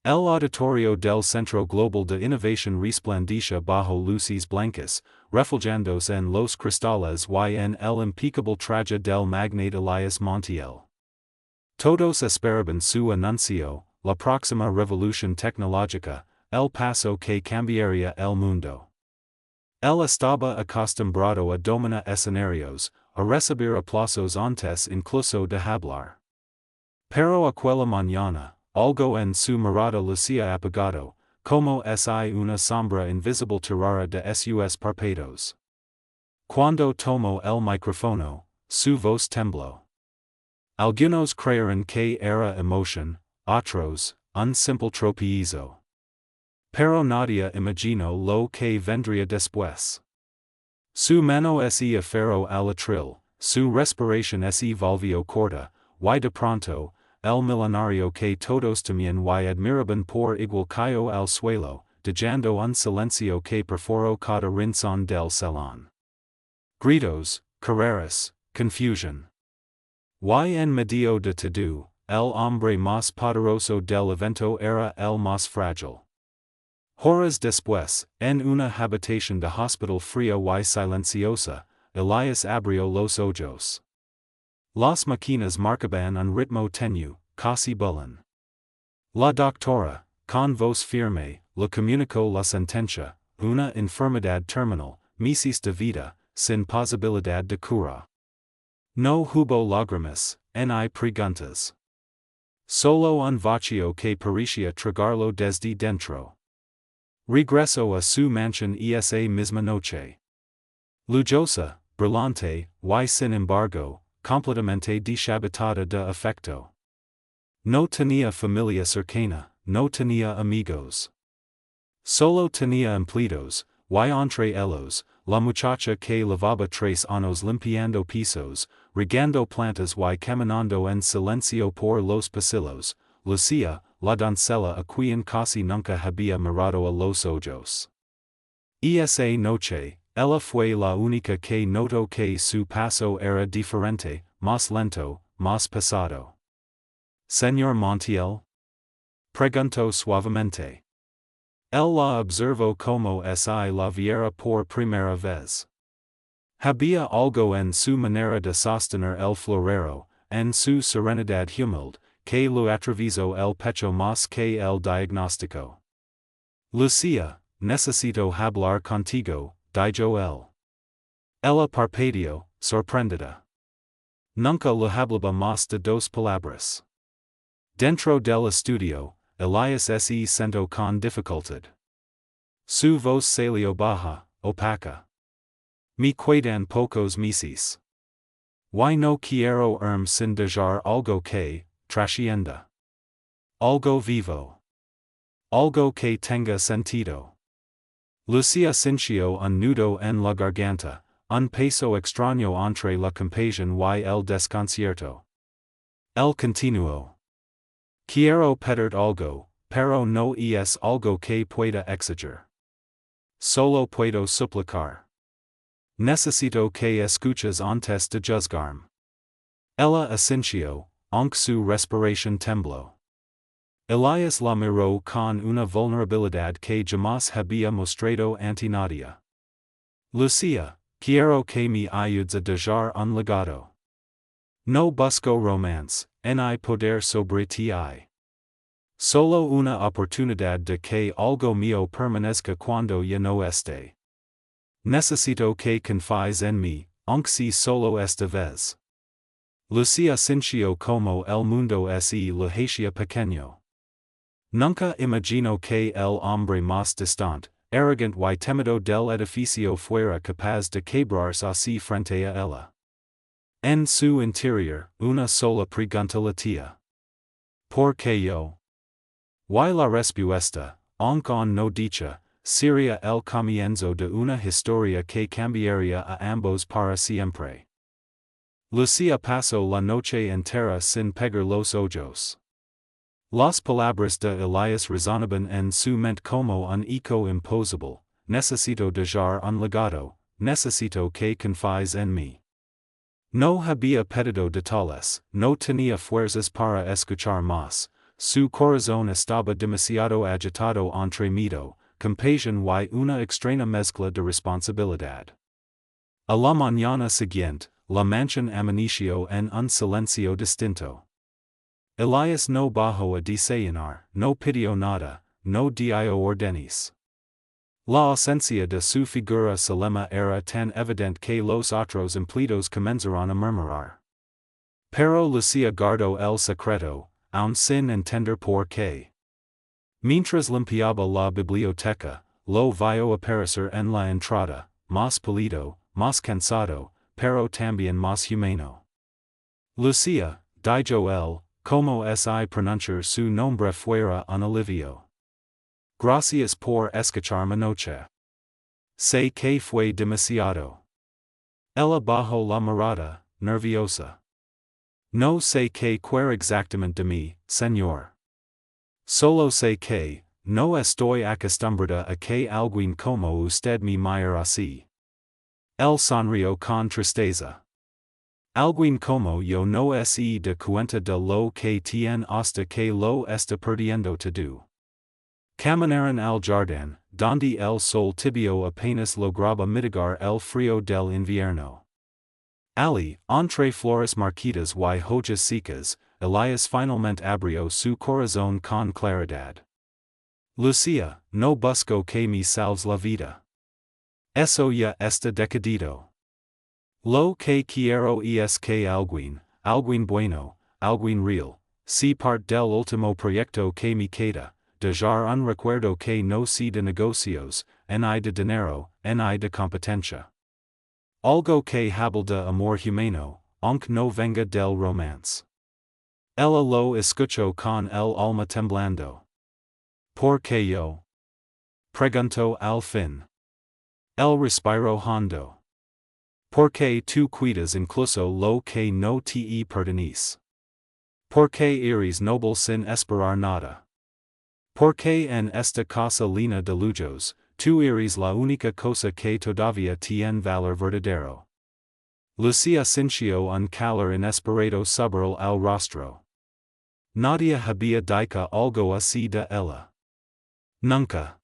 El auditorio del Centro Global de Innovación resplandicia bajo luces blancas, refulgéndose en los cristales y en el impecable traje del magnate Elias Montiel. Todos esperaban su anuncio, la próxima revolución tecnológica, el paso que cambiaría el mundo. Él estaba acostumbrado a dominar escenarios, a recibir aplausos antes incluso de hablar. Pero aquella mañana, algo en su mirada Lucía apagado, como si una sombra invisible tirara de sus párpados. Cuando tomó el micrófono, su voz tembló. Algunos creyeron que era emoción, otros, un simple tropiezo. Pero nadie imaginó lo que vendría después. Su mano se aferró al atril, su respiración se volvió corta, y de pronto, el millonario que todos temían y admiraban por igual cayó al suelo, dejando un silencio que perforó cada rincón del salón. Gritos, carreras, confusión. Y en medio de todo, el hombre más poderoso del evento era el más frágil. Horas después, en una habitación de hospital fría y silenciosa, Elias abrió los ojos. Las máquinas marcaban un ritmo tenue, casi bullen. La doctora, con voz firme, le comunicó la sentencia, una enfermedad terminal, meses de vida, sin posibilidad de cura. No hubo lágrimas, ni preguntas. Solo un vacío que parecía tragarlo desde dentro. Regresó a su mansión esa misma noche. Lujosa, brillante, y sin embargo, completamente deshabitada de afecto. No tenía familia cercana, no tenía amigos. Solo tenía empleados, y entre ellos, la muchacha que lavaba 3 años limpiando pisos, regando plantas y caminando en silencio por los pasillos, Lucía, la doncella a quien casi nunca había mirado a los ojos. Esa noche, ella fue la única que notó que su paso era diferente, más lento, más pesado. ¿Señor Montiel? Preguntó suavemente. Él la observó como si la viera por primera vez. Había algo en su manera de sostener el florero, en su serenidad humilde, que lo atravesó el pecho más que el diagnóstico. Lucía, necesito hablar contigo, dijo él. Ella parpadeó, sorprendida. Nunca le hablaba más de 2 palabras. Dentro del estudio, Elias se sentó con dificultad. Su voz salió baja, opaca. Me quedan pocos meses. Y no quiero sin dejar algo que, trascienda. Algo vivo. Algo que tenga sentido. Lucía sintió un nudo en la garganta, un peso extraño entre la compasión y el desconcierto. Él continuó. Quiero pedir algo, pero no es algo que pueda exigir. Solo puedo suplicar. Necesito que escuches antes de juzgarme. Ella asintió, aunque su respiración tembló. Elias la miró con una vulnerabilidad que jamás había mostrado ante nadie. Lucía, quiero que me ayudes a dejar un legado. No busco romance, ni poder sobre ti. Solo una oportunidad de que algo mío permanezca cuando ya no esté. Necesito que confíes en mí, aunque si solo esta vez. Lucía sintió como el mundo se le hacía pequeño. Nunca imaginó que el hombre más distante, arrogante y temido del edificio fuera capaz de quebrarse así frente a ella. En su interior, una sola pregunta latía. ¿Por qué yo? Y la respuesta, aunque no dicha, sería el comienzo de una historia que cambiaría a ambos para siempre. Lucía pasó la noche entera sin pegar los ojos. Las palabras de Elias resonaban en su mente como un eco imposible. Necesito dejar un legado, necesito que confíes en mí. No había pedido detalles, no tenía fuerzas para escuchar más, su corazón estaba demasiado agitado entre miedo, compasión y una extraña mezcla de responsabilidad. A la mañana siguiente, la mansión amaneció en un silencio distinto. Elias no bajó a desayunar, no pidió nada, no dio órdenes. La ausencia de su figura solemne era tan evidente que los otros empleados comenzaron a murmurar. Pero Lucía guardó el secreto, aun sin entender por qué. Mientras limpiaba la biblioteca, lo vio aparecer en la entrada, más pálido, más cansado, pero también más humano. Lucía, dijo él, como si pronunciar su nombre fuera un alivio. Gracias por escucharme noche. Sé que fue demasiado. Ella bajó la mirada, nerviosa. No sé qué quiere exactamente de mí, señor. Solo sé que, no estoy acostumbrada a que alguien como usted me mire así. Él sonrió con tristeza. Alguien como yo no se da cuenta de lo que tiene hasta que lo está perdiendo todo. Caminaron al jardín, donde el sol tibio apenas lograba mitigar el frío del invierno. Ali, entre flores marquitas y hojas secas, Elias finalmente abrió su corazón con claridad. Lucía, no busco que me salves la vida. Eso ya está decidido. Lo que quiero es que alguien bueno, alguien real, se parte del último proyecto que me queda, dejar un recuerdo que no sea de negocios, ni de dinero, ni de competencia. Algo que hable de amor humano, aunque no venga del romance. Ella lo escuchó con el alma temblando. ¿Por qué yo? Preguntó al fin. Él respiró hondo. Porque tú cuidas incluso lo que no te pertenece. Porque eres noble sin esperar nada. Porque en esta casa llena de lujos, tú eres la única cosa que todavía tiene valor verdadero. Lucía sintió un calor inesperado sobre el rostro. Nadie había dicho algo así de ella. Nunca.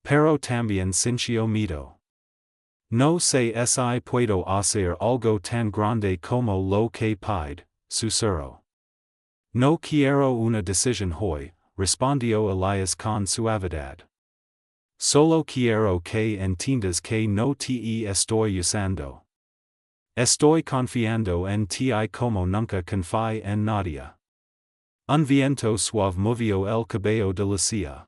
Pero también sintió miedo. No sé si puedo hacer algo tan grande como lo que pide, susurró. No quiero una decisión hoy, respondió Elias con suavidad. Solo quiero que entiendas que no te estoy usando. Estoy confiando en ti como nunca confié en nadie. Un viento suave movió el cabello de Lucía.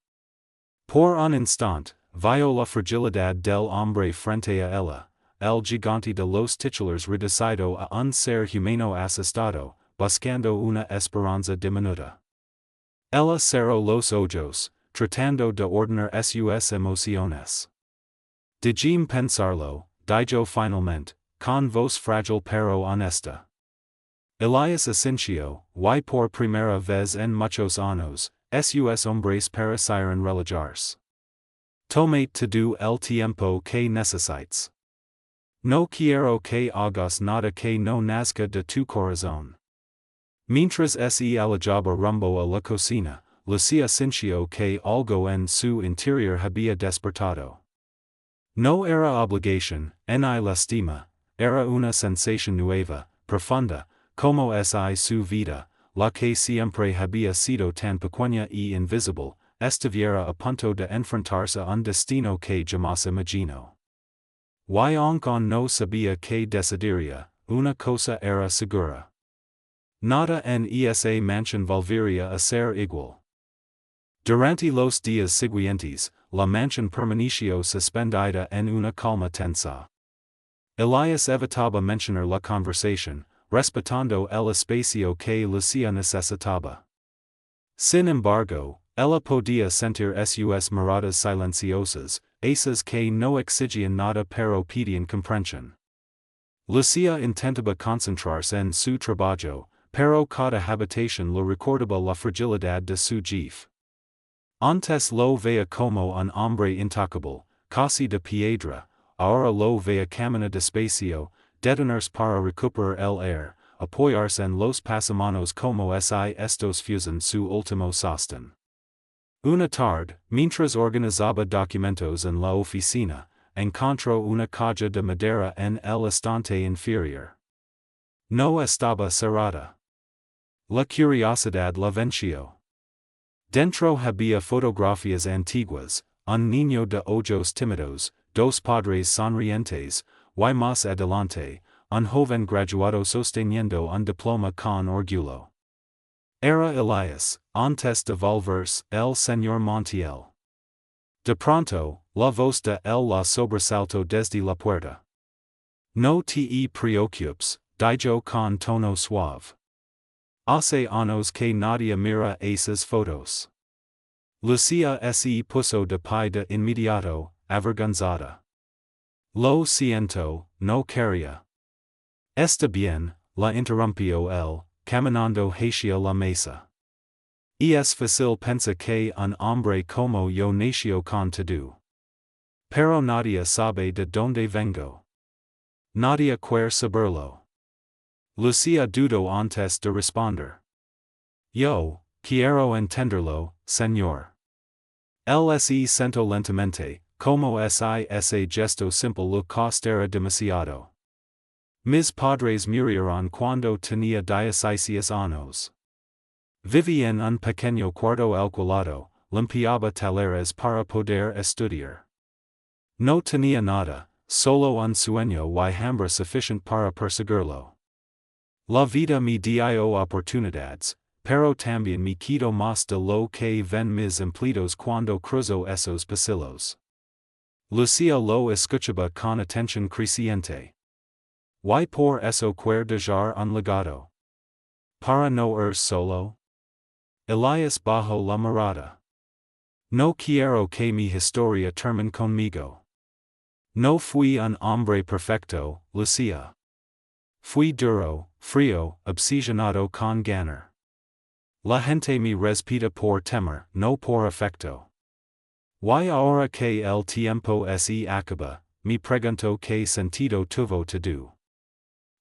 Por un instante, vio la fragilidad del hombre frente a ella, el gigante de los titulares reducido a un ser humano asustado, buscando una esperanza diminuta. Ella cerró los ojos, tratando de ordenar sus emociones. Déjame pensarlo, dijo finalmente, con voz frágil pero honesta. Elias asintió, y por primera vez en muchos años, sus hombres parecieron relajarse. Tome todo el tiempo que necesites. No quiero que hagas nada que no nazca de tu corazón. Mientras se alejaba rumbo a la cocina, Lucía sintió que algo en su interior había despertado. No era obligación, ni lástima, era una sensación nueva, profunda, como su vida, la que siempre había sido tan pequeña y invisible, estuviera a punto de enfrentarse a un destino que jamás imaginó. Y aunque no sabía qué decidiría, una cosa era segura. Nada en esa mansión volvería a ser igual. Durante los días siguientes, la mansión permaneció suspendida en una calma tensa. Elias evitaba mencionar la conversación, respetando el espacio que Lucía necesitaba. Sin embargo, ella podía sentir sus miradas silenciosas, esas que no exigían nada pero pedían comprensión. Lucía intentaba concentrarse en su trabajo, pero cada habitación lo recordaba la fragilidad de su jefe. Antes lo veía como un hombre intocable, casi de piedra, ahora lo veía caminar despacio, detenerse para recuperar el aire, apoyarse en los pasamanos como si estos fuesen su último sostén. Una tarde, mientras organizaba documentos en la oficina, encontró una caja de madera en el estante inferior. No estaba cerrada. La curiosidad la venció. Dentro había fotografías antiguas, un niño de ojos tímidos, dos padres sonrientes, y más adelante, un joven graduado sosteniendo un diploma con orgullo. Era Elias, antes de volverse el señor Montiel. De pronto, la voz de él la sobresaltó desde la puerta. No te preocupes, dijo con tono suave. Hace años que nadie mira esas fotos. Lucía se puso de pie de inmediato, avergonzada. Lo siento, no quería. Está bien, la interrumpió él, caminando hacia la mesa. Es fácil pensar que un hombre como yo nació con todo. Pero nadie sabe de dónde vengo. Nadie quiere saberlo. Lucía dudó antes de responder. Yo quiero entenderlo, señor. Él se sentó lentamente, como si ese gesto simple le costara demasiado. Mis padres murieron cuando tenía 16 años. Viví en un pequeño cuarto alquilado, limpiaba taleres para poder estudiar. No tenía nada, solo un sueño y hambre suficiente para perseguirlo. La vida me dio oportunidades, pero también me quitó más de lo que ven mis empleados cuando cruzo esos pasillos. Lucía lo escuchaba con atención creciente. Y por eso quiere dejar un legado. Para no ir solo. Elias bajó la mirada. No quiero que mi historia termine conmigo. No fui un hombre perfecto, Lucía. Fui duro, frío, obsesionado con ganar. La gente me respeta por temor, no por afecto. Y ahora que el tiempo se acaba, me pregunto qué sentido tuvo todo.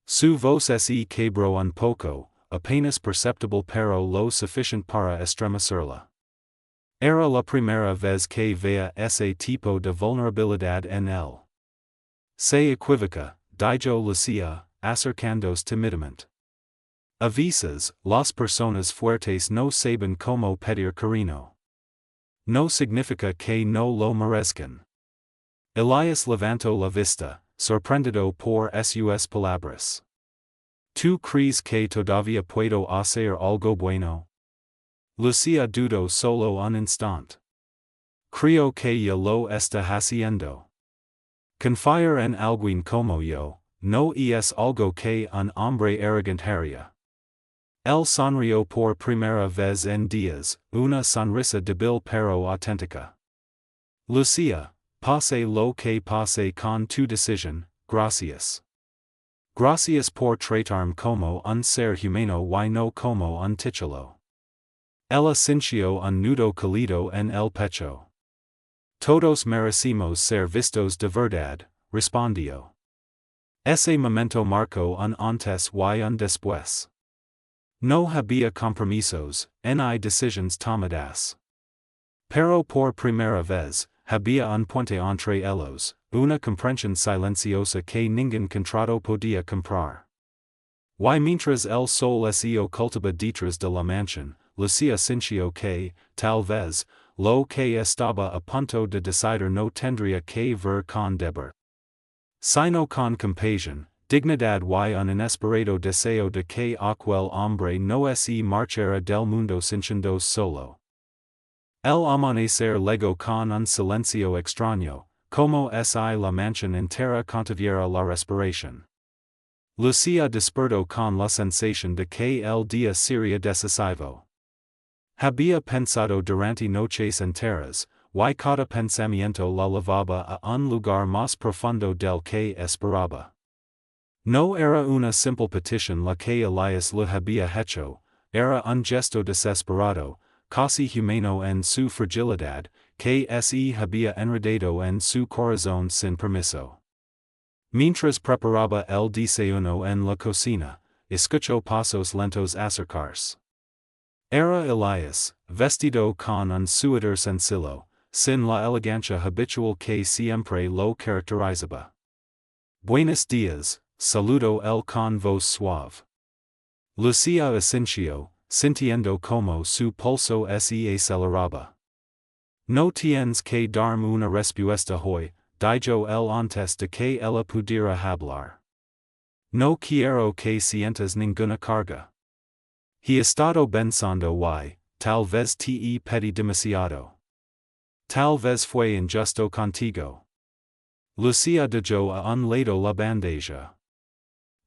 Su voz se quebró un poco, apenas perceptible pero lo suficiente para estremecerla. Era la primera vez que veía ese tipo de vulnerabilidad en él. Se equivoca, dijo Lucía, acercándose tímidamente. A veces, las personas fuertes no saben cómo pedir cariño. No significa que no lo merezcan. Elias levantó la vista, sorprendido por sus palabras. ¿Tú crees que todavía puedo hacer algo bueno? Lucía dudó solo un instante. Creo que ya lo está haciendo. Confiar en alguien como yo, no es algo que un hombre arrogante haría. Él sonrió por primera vez en días, una sonrisa débil pero auténtica. Lucía, pase lo que pase con tu decisión, gracias. Gracias por tratarme como un ser humano y no como un título. Ella sintió un nudo cálido en el pecho. Todos merecimos ser vistos de verdad, respondió. Ese momento marcó un antes y un después. No había compromisos, ni decisiones tomadas. Pero por primera vez, había un puente entre ellos, una comprensión silenciosa que ningún contrato podía comprar. Y mientras el sol se ocultaba detrás de la mansión, Lucía sintió que, tal vez, lo que estaba a punto de decidir no tendría que ver con deber, sino con compasión, dignidad y un inesperado deseo de que aquel hombre no se marchara del mundo sintiéndose solo. El amanecer llegó con un silencio extraño, como si la mansión entera contuviera la respiración. Lucía despertó con la sensación de que el día sería decisivo. Había pensado durante noches enteras, y cada pensamiento la llevaba a un lugar más profundo del que esperaba. No era una simple petición la que Elias le había hecho, era un gesto desesperado, casi humano en su fragilidad, que se había enredado en su corazón sin permiso. Mientras preparaba el desayuno en la cocina, escucho pasos lentos acercarse. Era Elias, vestido con un suéter sencillo, sin la elegancia habitual que siempre lo caracterizaba. Buenos días, saludo él con voz suave. Lucía asintió, sintiendo como su pulso se aceleraba. No tienes que darme una respuesta hoy, dijo él antes de que ella pudiera hablar. No quiero que sientas ninguna carga. He estado pensando y, tal vez te pedí demasiado. Tal vez fue injusto contigo. Lucía dijo a un lado la bandeja.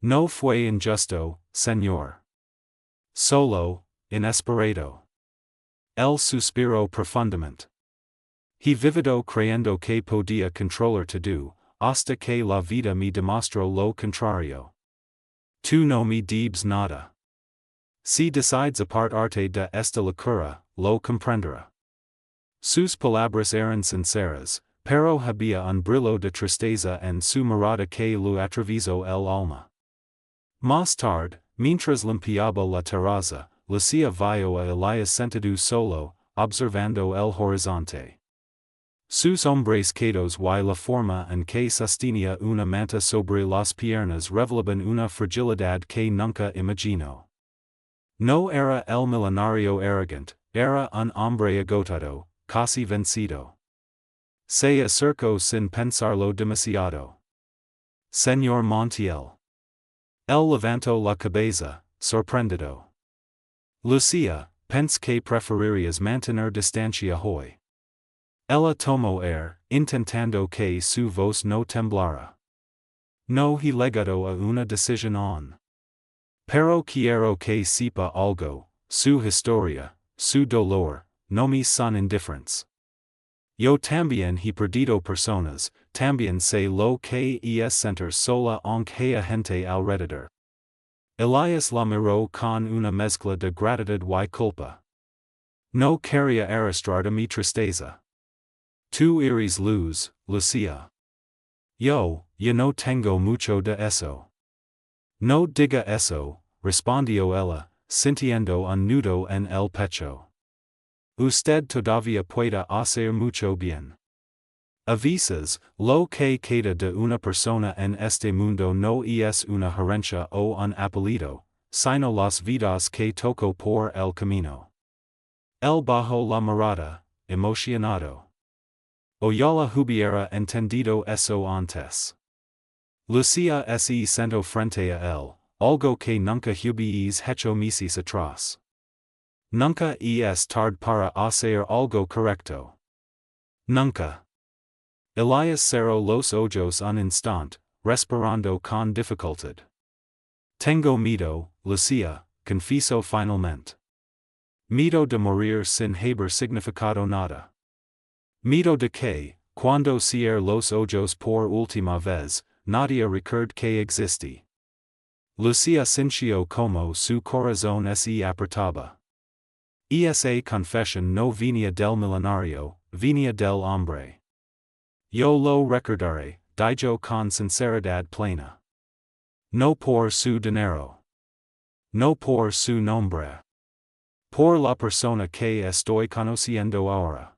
No fue injusto, señor. Solo, inesperado. Él suspiró profundamente. He vivido creyendo que podía controlar todo, hasta que la vida me demostró lo contrario. Tú no me debes nada. Si decides apartarte de esta locura, lo comprenderá. Sus palabras eran sinceras, pero había un brillo de tristeza en su mirada que lo atravesó el alma. Más tarde, mientras limpiaba la terraza, Lucía vio a Elias sentado solo, observando el horizonte. Sus hombres quedos y la forma en que sostenía una manta sobre las piernas revelaban una fragilidad que nunca imaginó. No era el millonario arrogante, era un hombre agotado, casi vencido. Se acercó sin pensarlo demasiado. Señor Montiel. Él levantó la cabeza, sorprendido. Lucía, pensé que preferirías mantener distancia hoy. Ella tomó aire, intentando que su voz no temblara. No he llegado a una decisión. Pero quiero que sepa algo, su historia, su dolor, no me son indiferentes. Yo también he perdido personas, también sé lo que es sentir sola aunque a gente alrededor. Elias la miró con una mezcla de gratitud y culpa. No quería arrastrar mi tristeza. Tú eres luz, Lucía. Yo no tengo mucho de eso. No diga eso, respondió ella, sintiendo un nudo en el pecho. Usted todavía puede hacer mucho bien. A veces, lo que queda de una persona en este mundo no es una herencia o un apellido, sino las vidas que tocó por el camino. Él bajó la mirada, emocionado. Oyala hubiera entendido eso antes. Lucía se sentó frente a él, algo que nunca hubieras hecho meses atrás. Nunca es tarde para hacer algo correcto. Nunca. Elias cerró los ojos un instante, respirando con dificultad. Tengo miedo, Lucía, confesó finalmente. Miedo de morir sin haber significado nada. Miedo de que, cuando cierre los ojos por última vez, nadie recuerde que existí. Lucía sintió como su corazón se apretaba. Esa confesión no venía del millonario, venía del hombre. Yo lo recordaré, dijo con sinceridad plena. No por su dinero. No por su nombre. Por la persona que estoy conociendo ahora.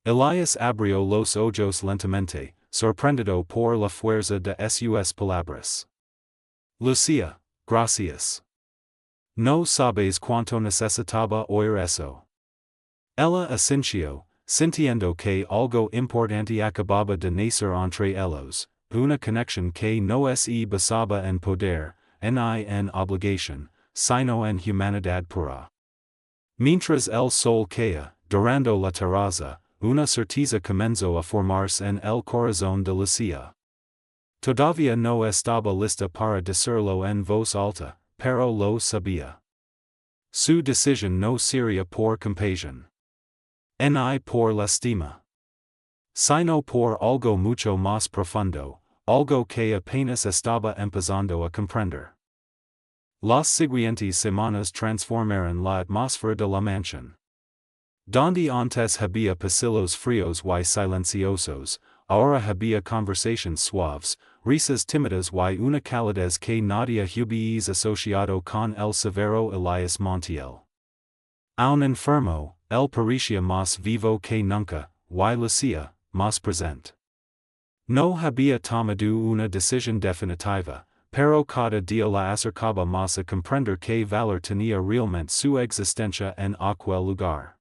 Elias abrió los ojos lentamente, sorprendido por la fuerza de sus palabras. Lucía, gracias. No sabes cuánto necesitaba oír eso. Ella asintió, sintiendo que algo importante acababa de nacer entre ellos, una conexión que no se basaba en poder, en obligación, sino en humanidad pura. Mientras el sol caía, dorando la terraza, una certeza comenzó a formarse en el corazón de Lucía. Todavía no estaba lista para decirlo en voz alta, pero lo sabía. Su decisión no sería por compasión. Ni por lástima. Sino por algo mucho más profundo, algo que apenas estaba empezando a comprender. Las siguientes semanas transformaron la atmósfera de la mansión. Donde antes había pasillos fríos y silenciosos, ahora había conversations suaves, risas tímidas y una calidez que nadie hubiese asociado con el severo Elias Montiel. Aun enfermo, él parecía más vivo que nunca, y Lucía, más presente. No había tomado una decisión definitiva, pero cada día la acercaba más a comprender que valor tenía realmente su existencia en aquel lugar.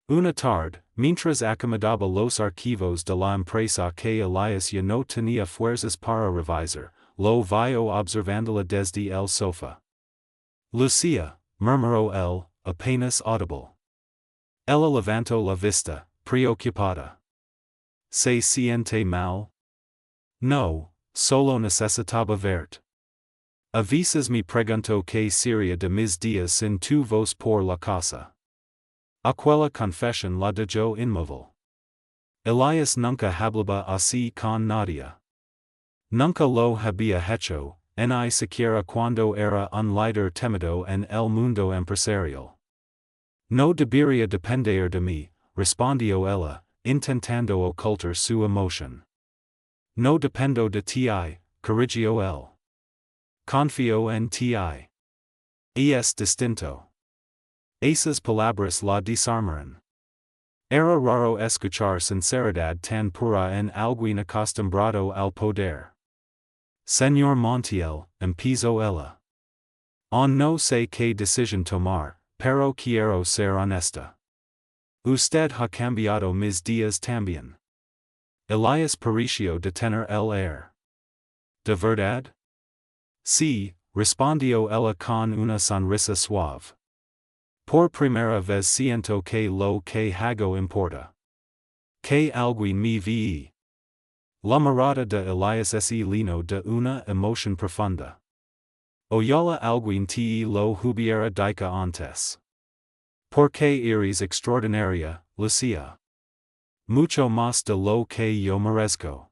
Una tarde, mientras acomodaba los archivos de la empresa que Elias ya no tenía fuerzas para revisar, lo vio observándola desde el sofá. Lucía, murmuró él, apenas audible. Ella levantó la vista, preocupada. ¿Se siente mal? No, solo necesitaba verte. A veces me pregunto qué sería de mis días sin tu voz por la casa. Aquella confesión la dejó inmóvil. Elias nunca hablaba así con nadie. Nunca lo había hecho, ni siquiera cuando era un líder temido en el mundo empresarial. No debería depender de mí, respondió ella, intentando ocultar su emoción. No dependo de ti, corrigió él. Confío en ti. Y es distinto. Esas palabras la desarmaron. Era raro escuchar sinceridad tan pura en alguien acostumbrado al poder. Señor Montiel, empezó ella. Aún no sé qué decisión tomar, pero quiero ser honesta. Usted ha cambiado mis días también. Elias pareció detener el aire. ¿De verdad? Sí, respondió ella con una sonrisa suave. Por primera vez siento que lo que hago importa. Que alguien me ve. La mirada de Elias es lleno de una emoción profunda. Ojalá alguien te lo hubiera dicho antes. Porque eres extraordinaria, Lucía. Mucho más de lo que yo merezco.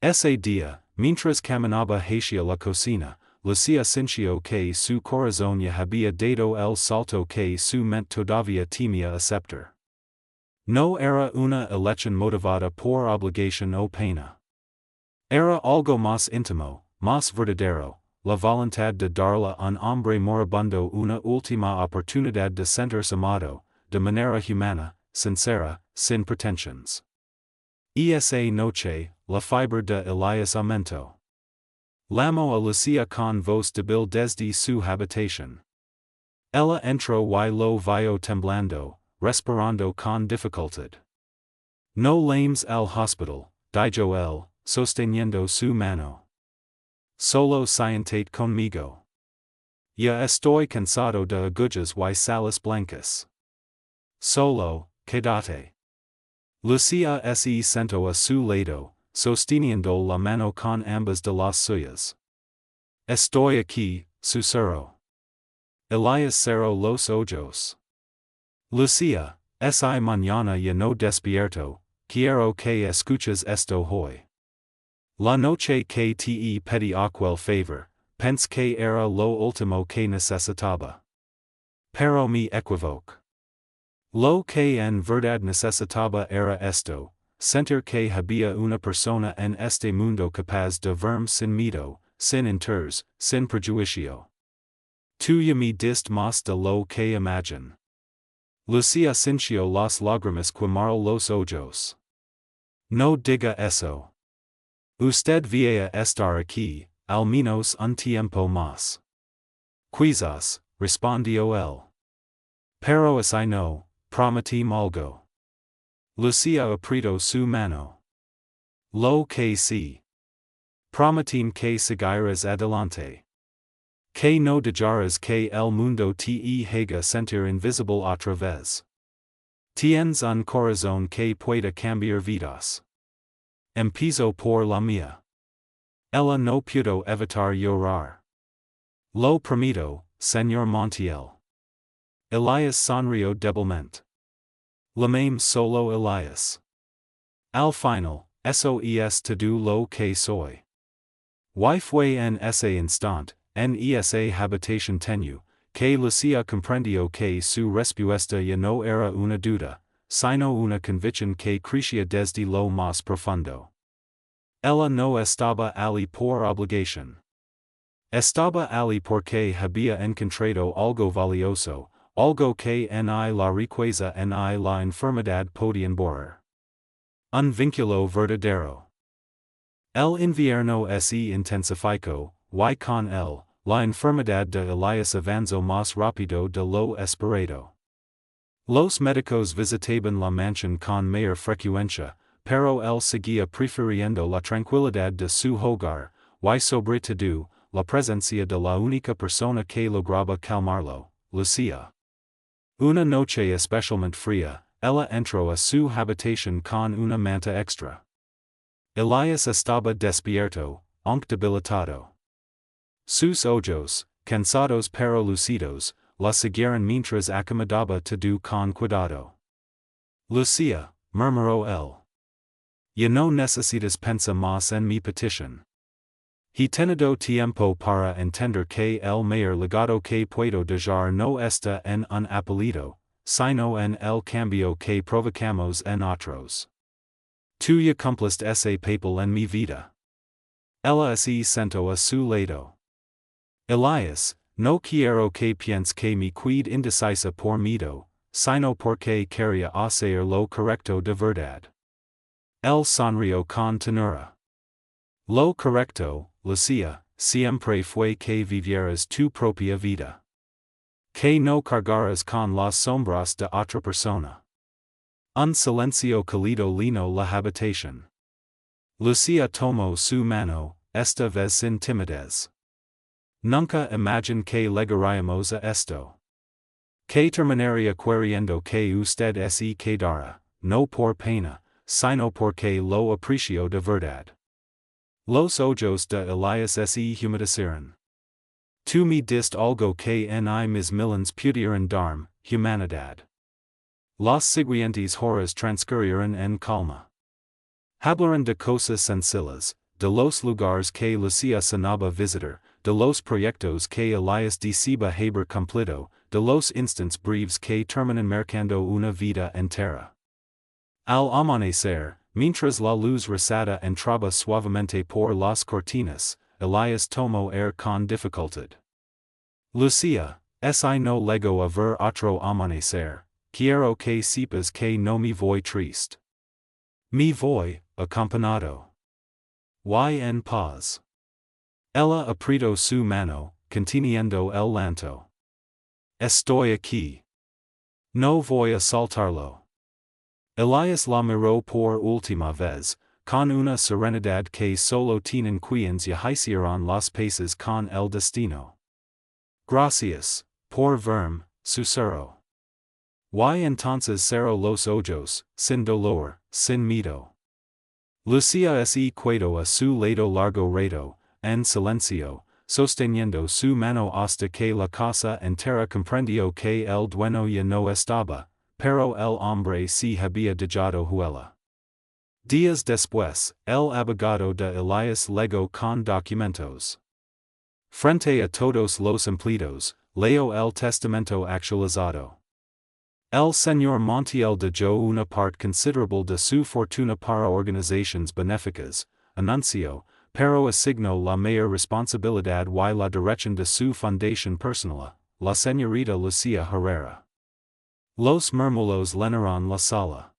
Ese día, mientras caminaba hacia la cocina, Lucía sintió que su corazón ya había dado el salto que su mente todavía temía aceptar. No era una elección motivada por obligación o pena. Era algo más íntimo, más verdadero, la voluntad de darle a un hombre moribundo una última oportunidad de sentirse amado, de manera humana, sincera, sin pretensiones. Y esa noche, la fiebre de Elias aumentó. Llamó a Lucía con voz débil desde su habitación. Ella entró y lo vio temblando, respirando con dificultad. No llames al hospital, dijo él, sosteniendo su mano. Solo siéntate conmigo. Ya estoy cansado de agullas y salas blancas. Solo, quédate. Lucía se sentó a su lado, sosteniendo la mano con ambas de las suyas. Estoy aquí, susurró. Elias cerró los ojos. Lucía, esa mañana ya no despierto, quiero que escuches esto hoy. La noche que te pedí aquel favor, pensé que era lo último que necesitaba. Pero me equivoco. Lo que en verdad necesitaba era esto, sentir que había una persona en este mundo capaz de verme sin miedo, sin interés, sin prejuicio. Tú ya me diste más de lo que imagine. Lucía sintió las lágrimas quemar los ojos. No diga eso. Usted vaya a estar aquí, al menos un tiempo más. Quizás, respondió él. Pero si no, prometí algo. Lucía apretó su mano. Lo que sí. Prometim que seguirás adelante. Que no dejarás que el mundo te haga sentir invisible otra vez. Tienes un corazón que pueda cambiar vidas. Empezó por la mía. Ella no pudo evitar llorar. Lo prometo, señor Montiel. Elias sonrió débilmente. Llamame solo Elias. Al final, eso es todo lo que soy. Y fue en ese instante, en esa habitación tenue, que Lucía comprendió que su respuesta ya no era una duda, sino una convicción que crecía desde lo más profundo. Ella no estaba allí por obligación. Estaba allí porque había encontrado algo valioso, algo que ni la riqueza ni la enfermedad podían borrar. Un vínculo verdadero. El invierno se intensificó, y con él, la enfermedad de Elias avanzó más rápido de lo esperado. Los médicos visitaban la mansión con mayor frecuencia, pero él seguía prefiriendo la tranquilidad de su hogar, y sobre todo, la presencia de la única persona que lograba calmarlo, Lucía. Una noche especialmente fría, ella entró a su habitación con una manta extra. Elias estaba despierto, aunque debilitado. Sus ojos, cansados pero lucidos, la siguieron mientras acomodaba todo con cuidado. Lucía, murmuró él. Ya no necesitas pensar más en mi petición. He tenido tiempo para entender que el mayor legado que puedo dejar no está en un apellido, sino en el cambio que provocamos en otros. Tú ya cumpliste ese papel en mi vida. Ella se sentó a su lado. Elias, no quiero que pienses que me qued indecisa por miedo, sino porque quería hacer lo correcto de verdad. Él sonrió con ternura. Lo correcto, Lucía, siempre fue que vivieras tu propia vida. Que no cargaras con las sombras de otra persona. Un silencio cálido llenó la habitación. Lucía tomó su mano, esta vez sin timidez. Nunca imaginé que llegaríamos a esto. Que terminaría queriendo que usted se quedara, no por pena, sino porque lo aprecio de verdad. Los ojos de Elias se humedecieron. Tú me diste algo que ni mis millones pudieran darme, humanidad. Las siguientes horas transcurrieron en calma. Hablaron de cosas sencillas, de los lugares que Lucía sonaba visitar, de los proyectos que Elias deseaba haber cumplido, de los instants breves que terminan marcando una vida entera. Al amanecer, mientras la luz rosada entraba suavemente por las cortinas, Elias tomó aire con dificultad. Lucía, si no llego a ver otro amanecer, quiero que sepas que no me voy triste. Me voy, acompañado. Y en paz. Ella apretó su mano, conteniendo el llanto. Estoy aquí. No voy a soltarlo. Elias la miró por última vez, con una serenidad que solo tienen quienes ya hicieron las paces con el destino. Gracias, por verme, susurró. Y entonces cerró los ojos, sin dolor, sin miedo. Lucía se quedó a su lado largo rato, en silencio, sosteniendo su mano hasta que la casa entera comprendió que el dueño ya no estaba, pero el hombre se había dejado huella. Días después, el abogado de Elias llegó con documentos. Frente a todos los empleados, leyó el testamento actualizado. El señor Montiel dejó una parte considerable de su fortuna para organizaciones benéficas, anunció, pero asignó la mayor responsabilidad y la dirección de su fundación personal, la señorita Lucía Herrera. Los murmullos llenaron la sala.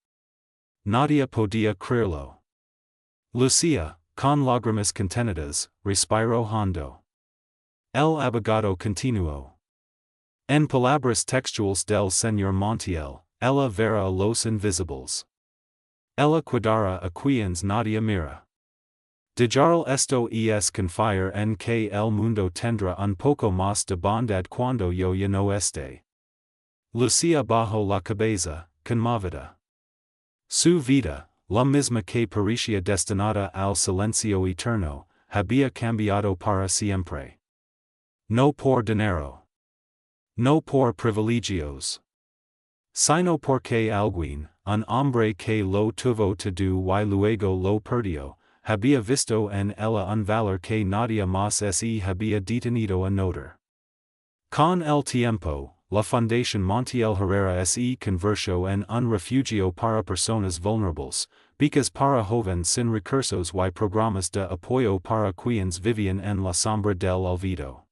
Nadie podía creerlo. Lucía, con lágrimas contenidas, respiró hondo. El abogado continuó. En palabras textuales del señor Montiel, ella verá a los invisibles. Ella cuidará a quienes nadie mira. Dejar esto es confiar en que el mundo tendrá un poco más de bondad cuando yo ya no esté. Lucía bajó la cabeza, conmovida. Su vida, la misma que parecía destinada al silencio eterno, había cambiado para siempre. No por dinero. No por privilegios. Sino porque alguien, un hombre que lo tuvo todo y luego lo perdió, había visto en ella un valor que nadie más se había detenido a notar. Con el tiempo, la Fundación Montiel Herrera se convirtió en un refugio para personas vulnerables, becas para jóvenes sin recursos y programas de apoyo para quienes vivían en la sombra del olvido.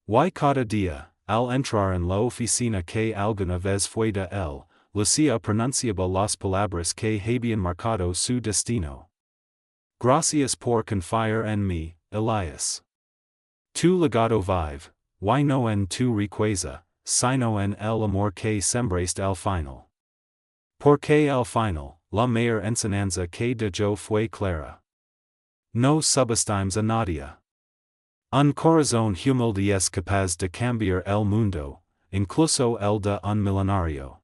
Y cada día, al entrar en la oficina que alguna vez fue de él, Lucía pronunciaba las palabras que habían marcado su destino. Gracias por confiar en mí, Elias. Tu legado vive, y no en tu riqueza, sino en el amor que sembraste al final. Porque al final, la mayor enseñanza que dejó fue clara. No subestimes a nadie. Un corazón humilde es capaz de cambiar el mundo, incluso el de un millonario.